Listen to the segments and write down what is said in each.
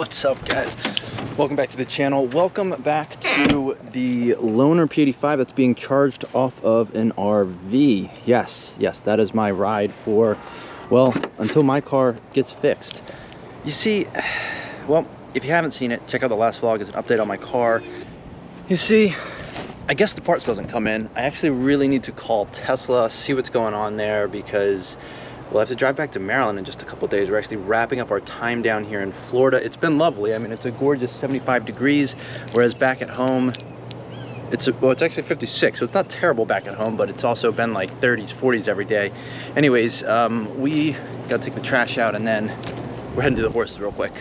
What's up, guys? Welcome back to the channel. Welcome back to the Loner P85 that's being charged off of an RV. Yes, that is my ride for, well, until my car gets fixed. You see, well, if you haven't seen it, check out the last vlog. It's an update on my car. You see, I guess the parts doesn't come in. I actually really need to call Tesla, see what's going on there, because we'll have to drive back to Maryland in just a couple days. We're actually wrapping up our time down here in Florida. It's been lovely. I mean, it's a gorgeous 75 degrees, whereas back at home, it's actually 56, so it's not terrible back at home, but it's also been like 30s, 40s every day. Anyways, we gotta take the trash out, and then we're heading to the horses real quick.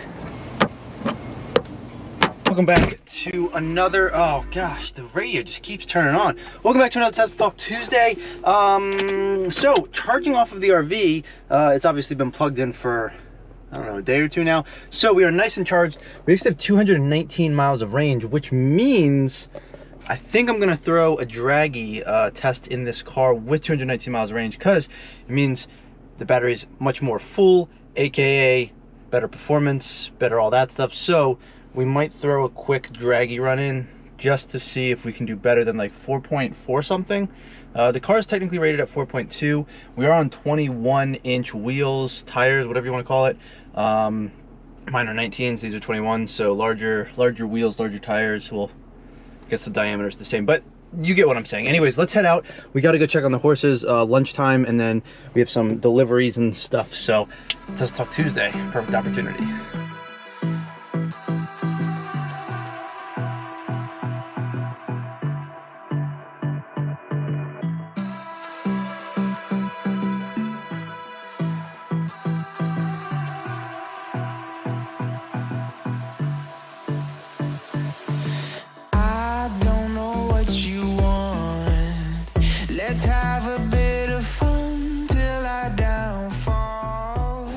Welcome back to another, oh gosh, the radio just keeps turning on. Welcome back to another Tesla Talk Tuesday. So, charging off of the RV, it's obviously been plugged in for, I don't know, a day or two now. So we are nice and charged. We actually have 219 miles of range, which means I think I'm gonna throw a draggy test in this car with 219 miles of range, because it means the battery's much more full, AKA better performance, better all that stuff. So we might throw a quick draggy run in just to see if we can do better than like 4.4 something. The car is technically rated at 4.2. We are on 21-inch wheels, tires, whatever you want to call it. Mine are 19s, these are 21s, so larger wheels, larger tires. Well, I guess the diameter is the same, but you get what I'm saying. Anyways, let's head out. We got to go check on the horses, lunchtime, and then we have some deliveries and stuff. So Tesla Talk Tuesday, perfect opportunity. Let's have a bit of fun till I downfall.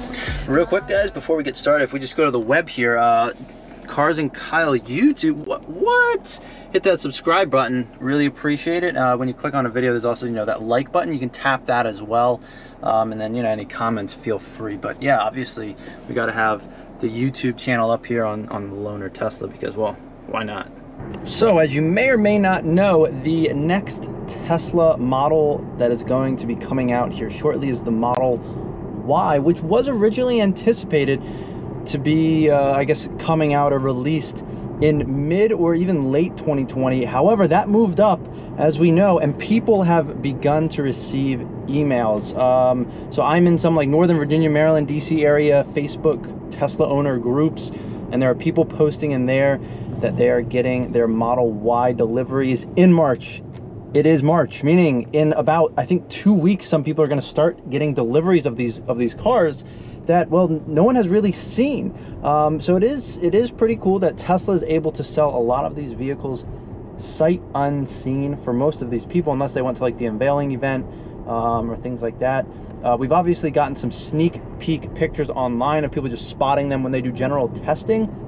Real quick, guys, before we get started, if we just go to the web here, Cars and Kyle YouTube, what? Hit that subscribe button, really appreciate it. When you click on a video, there's also, that like button, you can tap that as well. And then, any comments, feel free. But yeah, obviously, we got to have the YouTube channel up here on the Loner Tesla, because, well, why not? So, as you may or may not know, the next Tesla model that is going to be coming out here shortly is the Model Y, which was originally anticipated to be, I guess, coming out or released in mid or even late 2020. However, that moved up, as we know, and people have begun to receive emails. So I'm in some like Northern Virginia, Maryland, DC area Facebook Tesla owner groups, and there are people posting in there that they are getting their Model Y deliveries in March. It is March, meaning in about, I think, 2 weeks, some people are going to start getting deliveries of these cars that, well, no one has really seen. So it is pretty cool that Tesla is able to sell a lot of these vehicles sight unseen for most of these people, unless they went to like the unveiling event or things like that. We've obviously gotten some sneak peek pictures online of people just spotting them when they do general testing.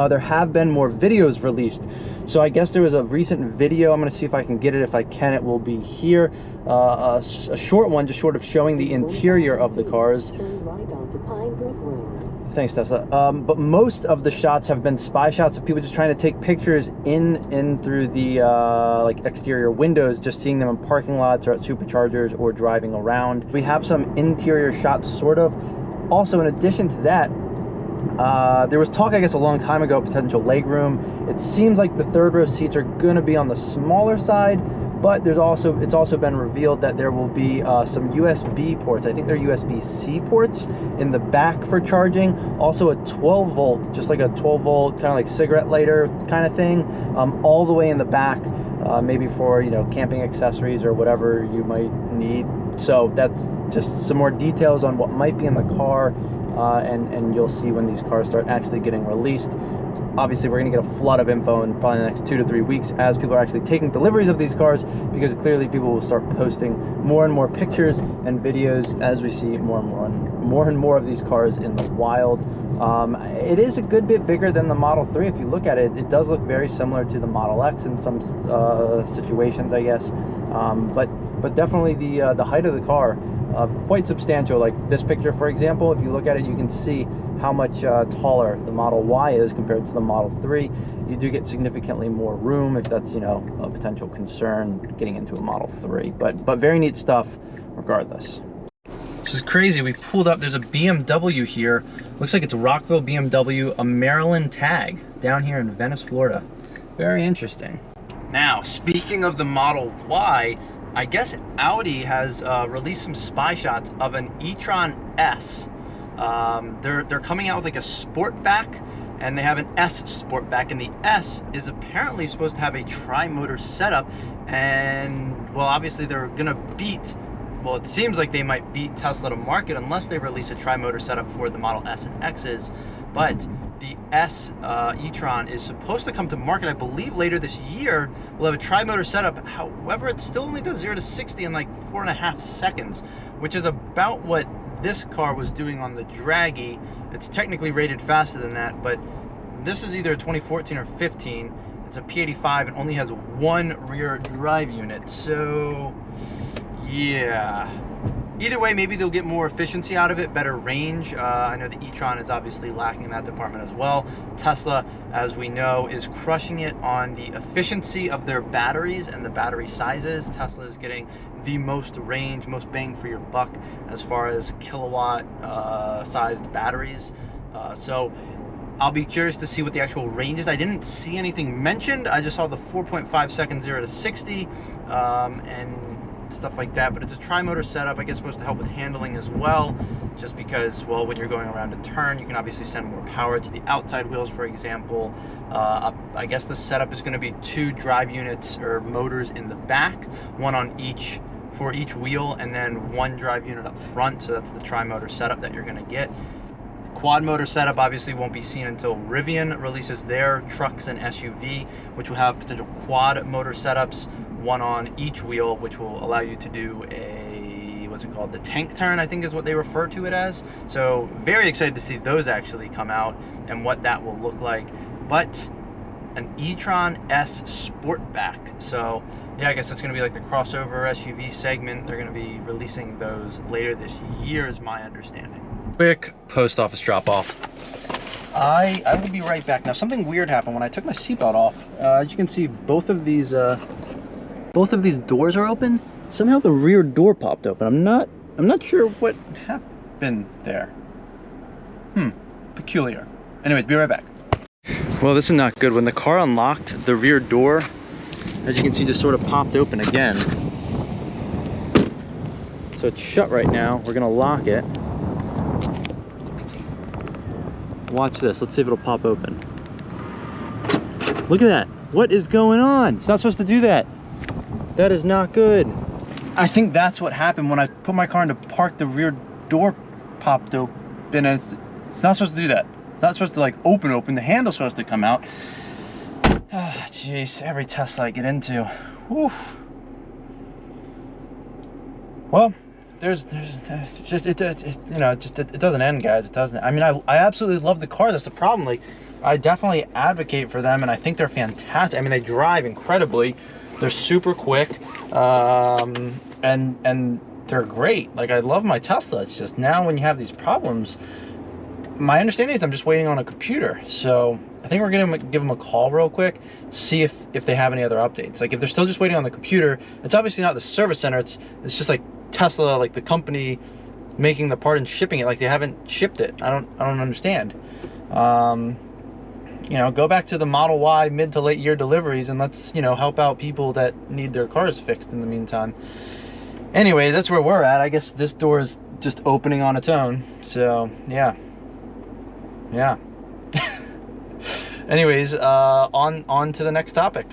There have been more videos released. So I guess there was a recent video. I'm going to see if I can get it. If I can, it will be here. A short one, just sort of showing the interior of the cars. Thanks, Tesla. But most of the shots have been spy shots of people just trying to take pictures in through the like exterior windows, just seeing them in parking lots or at superchargers or driving around. We have some interior shots, sort of. Also, in addition to that, there was talk, I guess, a long time ago, potential legroom. It seems like the third row seats are going to be on the smaller side, but it's also been revealed that there will be some USB ports. I think they're USB-C ports in the back for charging. Also a 12 volt, just like a 12 volt kind of like cigarette lighter kind of thing, all the way in the back, maybe for camping accessories or whatever you might need. So that's just some more details on what might be in the car. And you'll see when these cars start actually getting released. Obviously, we're going to get a flood of info in probably the next 2 to 3 weeks as people are actually taking deliveries of these cars, because clearly people will start posting more and more pictures and videos as we see more and more of these cars in the wild. It is a good bit bigger than the Model 3. If you look at it, it does look very similar to the Model X in some situations, I guess. But definitely the height of the car, quite substantial. Like this picture, for example, if you look at it, you can see how much taller the Model Y is compared to the Model 3. You do get significantly more room if that's, you know, a potential concern getting into a Model 3. But very neat stuff regardless. This is crazy. We pulled up, there's a BMW here. Looks like it's Rockville BMW, a Maryland tag down here in Venice, Florida. Very interesting. Now, speaking of the Model Y, I guess Audi has released some spy shots of an e-tron S. They're coming out with like a Sportback, and they have an S Sportback, and the S is apparently supposed to have a tri-motor setup, and well, obviously they're gonna beat, well, it seems like they might beat Tesla to market unless they release a tri-motor setup for the Model S and X's. But the S e-tron is supposed to come to market, I believe, later this year. We'll have a tri-motor setup. However, it still only does 0 to 60 in like 4.5 seconds, which is about what this car was doing on the Draggy. It's technically rated faster than that, but this is either 2014 or 15. It's a P85 and only has one rear drive unit. So yeah, either way, maybe they'll get more efficiency out of it, better range. I know the e-tron is obviously lacking in that department as well. Tesla, as we know, is crushing it on the efficiency of their batteries and the battery sizes. Tesla is getting the most range, most bang for your buck as far as kilowatt sized batteries. So I'll be curious to see what the actual range is. I didn't see anything mentioned. I just saw the 4.5 seconds 0 to 60 and stuff like that, but it's a tri-motor setup. I guess supposed to help with handling as well, just because, well, when you're going around a turn, you can obviously send more power to the outside wheels, for example. I guess the setup is going to be 2 drive units or motors in the back, one on each for each wheel, and then 1 drive unit up front. So that's the tri-motor setup that you're going to get. Quad motor setup obviously won't be seen until Rivian releases their trucks and SUV, which will have potential quad motor setups, 1 on each wheel, which will allow you to do a, what's it called, the tank turn, I think is what they refer to it as. So very excited to see those actually come out and what that will look like. But an e-tron S Sportback. So yeah, I guess that's going to be like the crossover SUV segment. They're going to be releasing those later this year is my understanding. Quick post office drop off. I will be right back. Now, something weird happened when I took my seatbelt off. As you can see, both of these doors are open. Somehow the rear door popped open. I'm not sure what happened there. Peculiar. Anyway, be right back. Well, this is not good. When the car unlocked, the rear door, as you can see, just sort of popped open again. So it's shut right now. We're gonna lock it. Watch this. Let's see if it'll pop open. Look at that. What is going on? It's not supposed to do that. That is not good. I think that's what happened when I put my car into park. The rear door popped open, and it's not supposed to do that. It's not supposed to like open. The handle's supposed to come out. Ah, jeez, every Tesla I get into. Whew. Well, there's just it doesn't end, guys. It doesn't. I mean, I absolutely love the cars. That's the problem. Like, I definitely advocate for them, and I think they're fantastic. I mean, they drive incredibly. They're super quick, and they're great. Like, I love my Tesla. It's just now when you have these problems, my understanding is I'm just waiting on a computer. So I think we're gonna give them a call real quick, see if they have any other updates. Like, if they're still just waiting on the computer, it's obviously not the service center. It's just like Tesla, like the company making the part and shipping it. Like, they haven't shipped it. I don't understand. You know, go back to the Model Y mid to late year deliveries, and let's, you know, help out people that need their cars fixed in the meantime. Anyways, that's where we're at. I guess this door is just opening on its own. So yeah. Anyways, on to the next topic.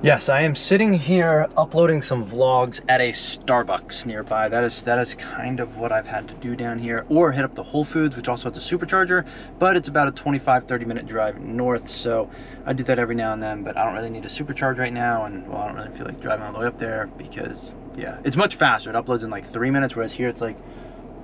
Yes, I am sitting here uploading some vlogs at a Starbucks nearby. That is kind of what I've had to do down here, or hit up the Whole Foods, which also has a supercharger, but it's about a 25-30 minute drive north, so I do that every now and then, but I don't really need a supercharge right now, and well, I don't really feel like driving all the way up there because, yeah, it's much faster. It uploads in like 3 minutes, whereas here it's like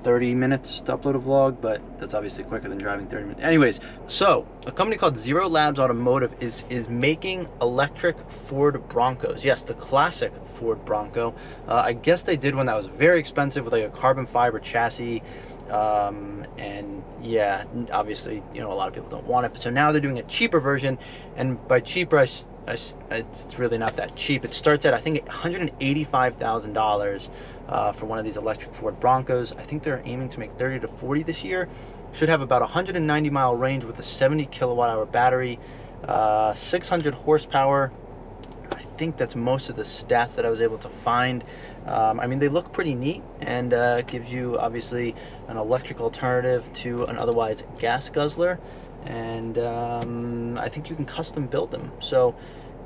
30 minutes to upload a vlog, but that's obviously quicker than driving 30 minutes. Anyways, so a company called Zero Labs Automotive is making electric Ford Broncos. Yes, the classic Ford Bronco. I guess they did one that was very expensive with like a carbon fiber chassis. And yeah, obviously, you know, a lot of people don't want it. But so now they're doing a cheaper version, and by cheaper, it's really not that cheap. It starts at, I think, $185,000 for one of these electric Ford Broncos. I think they're aiming to make 30 to 40 this year. Should have about 190 mile range with a 70 kilowatt hour battery, 600 horsepower. I think that's most of the stats that I was able to find. I mean, they look pretty neat, and gives you obviously an electric alternative to an otherwise gas guzzler. And I think you can custom build them, so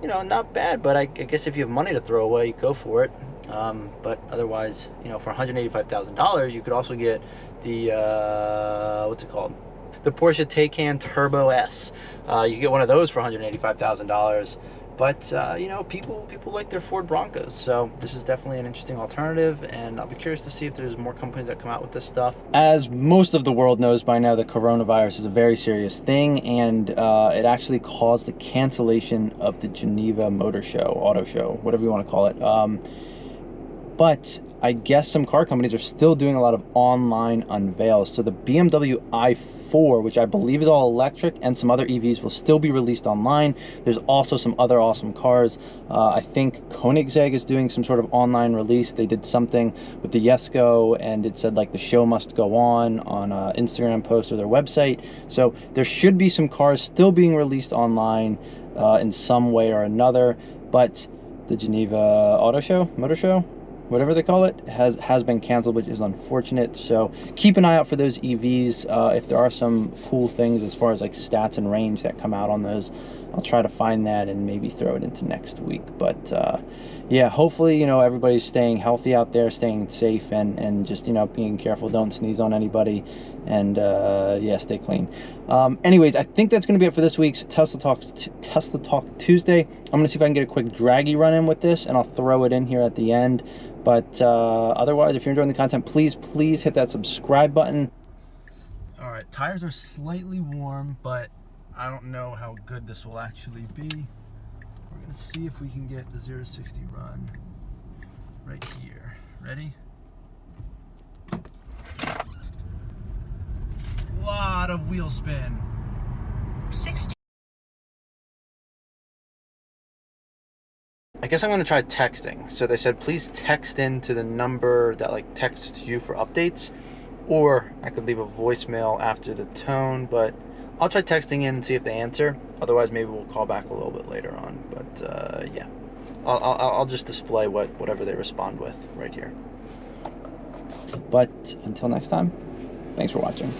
you know, not bad. But I guess if you have money to throw away, go for it. But otherwise, you know, for $185,000, you could also get the what's it called, the Porsche Taycan Turbo S. You can get one of those for $185,000. But you know, people like their Ford Broncos, so this is definitely an interesting alternative, and I'll be curious to see if there's more companies that come out with this stuff. As most of the world knows by now, the coronavirus is a very serious thing, and it actually caused the cancellation of the Geneva Motor Show, Auto Show, whatever you want to call it. But I guess some car companies are still doing a lot of online unveils. So the BMW i4, which I believe is all electric, and some other EVs will still be released online. There's also some other awesome cars. I think Koenigsegg is doing some sort of online release. They did something with the Jesko, and it said like the show must go on an Instagram post or their website. So there should be some cars still being released online in some way or another. But the Geneva Motor Show, whatever they call it, has been canceled, which is unfortunate. So keep an eye out for those EVs. If there are some cool things as far as like stats and range that come out on those, I'll try to find that and maybe throw it into next week. But yeah, hopefully, you know, everybody's staying healthy out there, staying safe, and just, you know, being careful. Don't sneeze on anybody, and yeah, stay clean. Anyways, I think that's going to be it for this week's Tesla Talk Tuesday. I'm going to see if I can get a quick draggy run in with this, and I'll throw it in here at the end. But otherwise, if you're enjoying the content, please hit that subscribe button. All right, tires are slightly warm, but I don't know how good this will actually be. We're gonna see if we can get the 0 to 60 run right here. Ready? Lot of wheel spin. 60. I guess I'm gonna try texting. So they said please text into the number that like texts you for updates, or I could leave a voicemail after the tone, but I'll try texting in and see if they answer. Otherwise, maybe we'll call back a little bit later on. But yeah, I'll just display whatever they respond with right here. But until next time, thanks for watching.